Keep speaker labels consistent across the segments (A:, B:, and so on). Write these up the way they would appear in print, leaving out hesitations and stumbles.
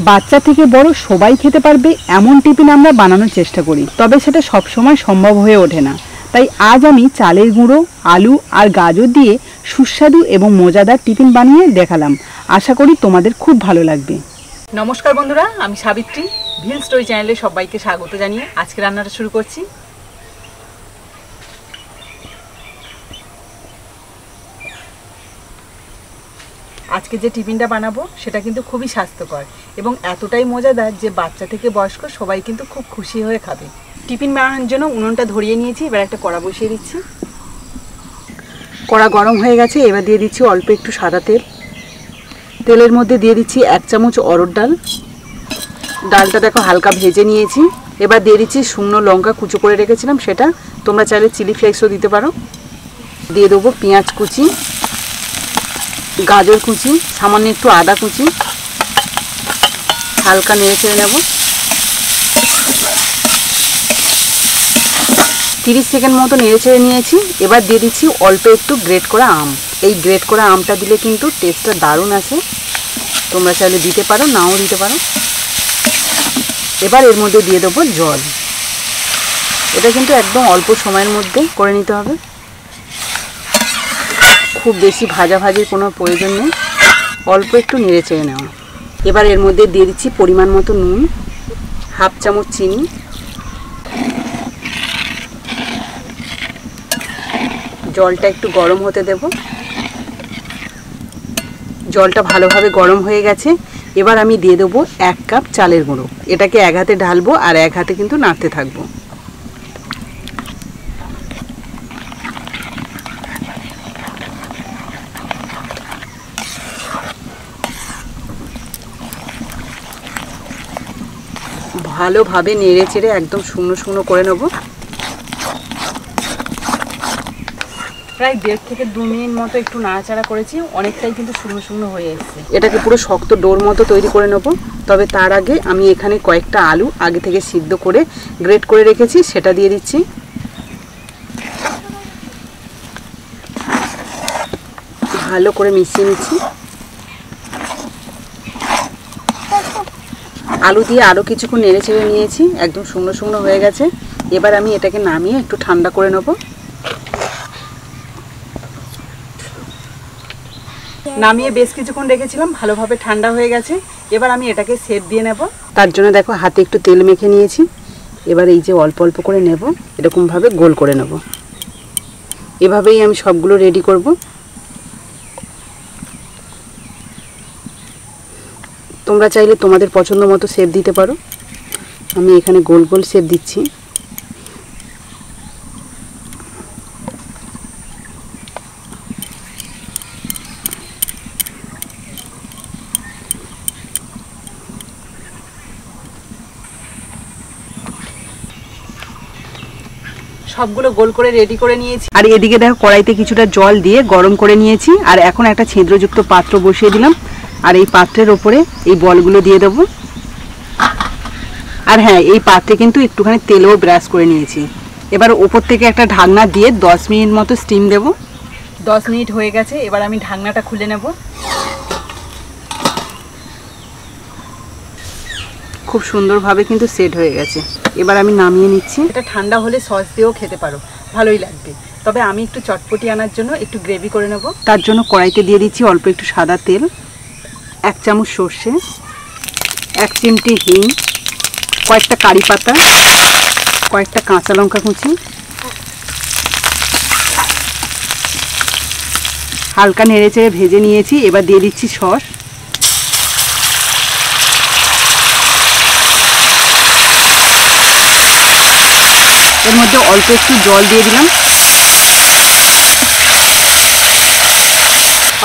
A: বাচ্চা থেকে বড় সবাই খেতে পারবে এমন টিফিন আমরা বানানোর চেষ্টা করি, তবে সেটা সবসময় সম্ভব হয়ে ওঠে না। তাই আজ আমি চালের গুঁড়ো, আলু আর গাজর দিয়ে সুস্বাদু এবং মজাদার টিফিন বানিয়ে দেখালাম। আশা করি তোমাদের খুব ভালো লাগবে। নমস্কার বন্ধুরা, আমি সাবিত্রী, ভিল স্টোরি চ্যানেলে সবাইকে স্বাগত জানিয়ে আজকে রান্নাটা শুরু করছি। আজকে যে টিফিনটা বানাবো সেটা কিন্তু খুবই স্বাস্থ্যকর এবং এতটাই মজাদার যে বাচ্চা থেকে বয়স্ক সবাই কিন্তু খুব খুশি হয়ে খাবে। টিফিন বানানোর জন্য উনুনটা ধরিয়ে নিয়েছি, এবার একটা কড়া বসিয়ে দিচ্ছি। কড়া গরম হয়ে গেছে, এবার দিয়ে দিচ্ছি অল্প একটু সাদা তেল। তেলের মধ্যে দিয়ে দিচ্ছি 1 চামচ অরহর ডাল। ডালটা দেখো হালকা ভেজে নিয়েছি। এবার দিয়ে দিচ্ছি শুকনো লঙ্কা কুচো করে রেখেছিলাম সেটা, তোমরা চাইলে চিলি ফ্লেক্সও দিতে পারো। দিয়ে দেবো পেঁয়াজ কুচি, গাজর কুচি, সামান্য একটু আদা কুচি, হালকা নেড়ে চেড়ে নেব। 30 সেকেন্ড মতো নেড়ে চেড়ে নিয়েছি। এবার দিয়ে দিচ্ছি অল্প একটু গ্রেট করা আম। এই গ্রেট করা আমটা দিলে কিন্তু টেস্টটা দারুণ আছে, তোমরা চাইলে দিতে পারো, নাও দিতে পারো। এবার এর মধ্যে দিয়ে দেবো জল। এটা কিন্তু একদম অল্প সময়ের মধ্যে করে নিতে হবে, খুব বেশি ভাজাভাজির কোনো প্রয়োজন নেই, অল্প একটু নেড়ে চেড়ে নেওয়া। এবার এর মধ্যে দিয়ে দিচ্ছি পরিমাণ মতো নুন, 1/2 চামচ চিনি, জলটা একটু গরম হতে দেব। জলটা ভালোভাবে গরম হয়ে গেছে। এবার আমি দিয়ে দেবো 1 কাপ চালের গুঁড়ো। এটাকে এক হাতে ঢালবো আর এক হাতে কিন্তু নাড়তে থাকবো। ভালোভাবে নেড়ে চেড়ে একদম শুকনো শুকনো করে নেব। প্রায় 1.5 থেকে 2 মিনিট মতো একটু নাড়াচাড়া করেছি, অনেকটাই কিন্তু শুকনো শুকনো হয়ে এসেছে। এটাকে পুরো শক্ত ডোর মতো তৈরি করে নেব। তবে তার আগে আমি এখানে কয়েকটা আলু আগে থেকে সিদ্ধ করে গ্রেট করে রেখেছি, সেটা দিয়ে দিচ্ছি। ভালো করে মিশিয়ে নিচ্ছি। আলু দিয়ে আরও কিছুক্ষণ নেড়ে চেড়ে নিয়েছি, একদম শুকনো শুকনো হয়ে গেছে। এবার আমি এটাকে নামিয়ে একটু ঠান্ডা করে নেব। নামিয়ে বেশ কিছুক্ষণ রেখেছিলাম, ভালোভাবে ঠান্ডা হয়ে গেছে। এবার আমি এটাকে শেপ দিয়ে নেব। তার জন্য দেখো হাতে একটু তেল মেখে নিয়েছি। এবার এই যে অল্প অল্প করে নেব, এরকমভাবে গোল করে নেব। এভাবেই আমি সবগুলো রেডি করব। তোমরা চাইলে তোমাদের পছন্দ মতো শেপ দিতে পারো, আমি এখানে গোল গোল শেপ দিচ্ছি। সবগুলো গোল করে রেডি করে নিয়েছি। আর এদিকে দেখো কড়াইতে কিছুটা জল দিয়ে গরম করে নিয়েছি। আর এখন একটা ছিদ্রযুক্ত পাত্র বসিয়ে দিলাম, আর এই পাত্রের ওপরে এই বলগুলো দিয়ে দেব। আর হ্যাঁ, এই পাত্রে কিন্তু একটুখানি তেলও ব্রাশ করে নিয়েছি। এবার ওপর থেকে একটা ঢাকনা দিয়ে 10 মিনিট মতো স্টিম দেব। 10 মিনিট হয়ে গেছে, এবার আমি ঢাকনাটা খুলে নেব। খুব সুন্দরভাবে কিন্তু সেট হয়ে গেছে। এবার আমি নামিয়ে নিচ্ছি। এটা ঠান্ডা হলে সস দিয়েও খেতে পারো, ভালোই লাগবে। তবে আমি একটু চটপটি আনার জন্য একটু গ্রেভি করে নেব। তার জন্য কড়াইতে দিয়ে দিচ্ছি অল্প একটু সাদা তেল, 1 চামচ সর্ষে, 1 চিমটি হিং, কয়েকটা কারি পাতা, কয়েকটা কাঁচা লঙ্কা কুচি, হালকা নেড়ে চেড়ে ভেজে নিয়েছি। এবার দিয়ে দিচ্ছি সস। এর মধ্যে অল্প একটু জল দিয়ে দিলাম,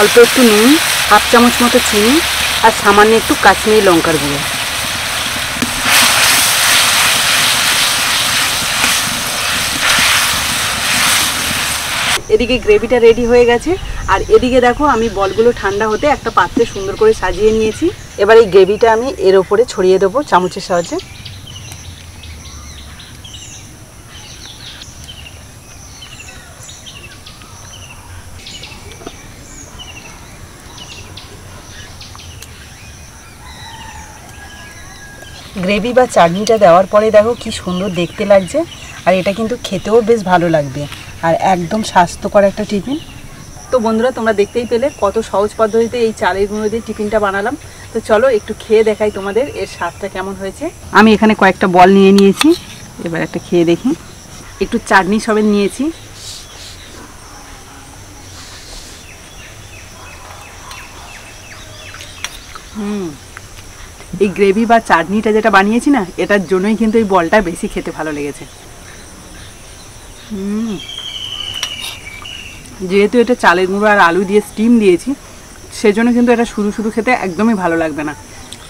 A: অল্প একটু নুন, 1/2 চামচ মতো চিনি আর সামান্য একটু কাশ্মীরি লঙ্কার গুঁড়ো। এদিকে গ্রেভিটা রেডি হয়ে গেছে। আর এদিকে দেখো আমি বলগুলো ঠান্ডা হতে একটা পাত্রে সুন্দর করে সাজিয়ে নিয়েছি। এবার এই গ্রেভিটা আমি এর ওপরে ছড়িয়ে দেবো চামচের সাহায্যে। গ্রেভি বা চাটনিটা দেওয়ার পরে দেখো কি সুন্দর দেখতে লাগছে, আর এটা কিন্তু খেতেও বেশ ভালো লাগবে, আর একদম স্বাস্থ্যকর একটা টিফিন। তো বন্ধুরা, তোমরা দেখতেই পেলে কত সহজ পদ্ধতিতে এই চালের গুঁড়ো দিয়ে টিফিনটা বানালাম। তো চলো একটু খেয়ে দেখাই তোমাদের এর স্বাদটা কেমন হয়েছে। আমি এখানে কয়েকটা বল নিয়ে নিয়েছি, এবার একটা খেয়ে দেখি। একটু চাটনি সমেত নিয়েছি। এই গ্রেভি বা চাটনিটা যেটা বানিয়েছি না, এটার জন্যই কিন্তু এই বলটা বেশি খেতে ভালো লেগেছে। যেহেতু এটা চালের গুঁড়ো আর আলু দিয়ে স্টিম দিয়েছি, সেজন্য কিন্তু এটা শুধু শুধু খেতে একদমই ভালো লাগবে না।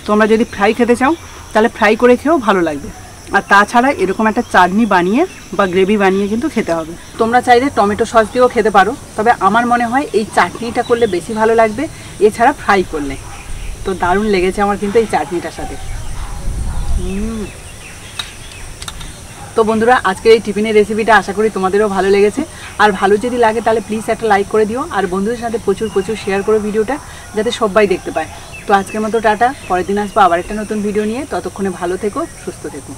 A: তোমরা যদি ফ্রাই খেতে চাও তাহলে ফ্রাই করে খেয়েও ভালো লাগবে, আর তাছাড়া এরকম একটা চাটনি বানিয়ে বা গ্রেভি বানিয়ে কিন্তু খেতে হবে। তোমরা চাইলে টমেটো সস দিয়েও খেতে পারো, তবে আমার মনে হয় এই চাটনিটা করলে বেশি ভালো লাগবে, এছাড়া ফ্রাই করলে। তো দারুণ লেগেছে আমার কিন্তু এই চাটনিটার সাথে। তো বন্ধুরা, আজকের এই টিফিনের রেসিপিটা আশা করি তোমাদেরও ভালো লেগেছে, আর ভালো যদি লাগে তাহলে প্লিজ একটা লাইক করে দিও, আর বন্ধুদের সাথে প্রচুর প্রচুর শেয়ার করো ভিডিওটা, যাতে সবাই দেখতে পায়। তো আজকের মতো টাটা, পরের দিন আসবো আবার একটা নতুন ভিডিও নিয়ে। ততক্ষণে ভালো থেকো, সুস্থ থেকো।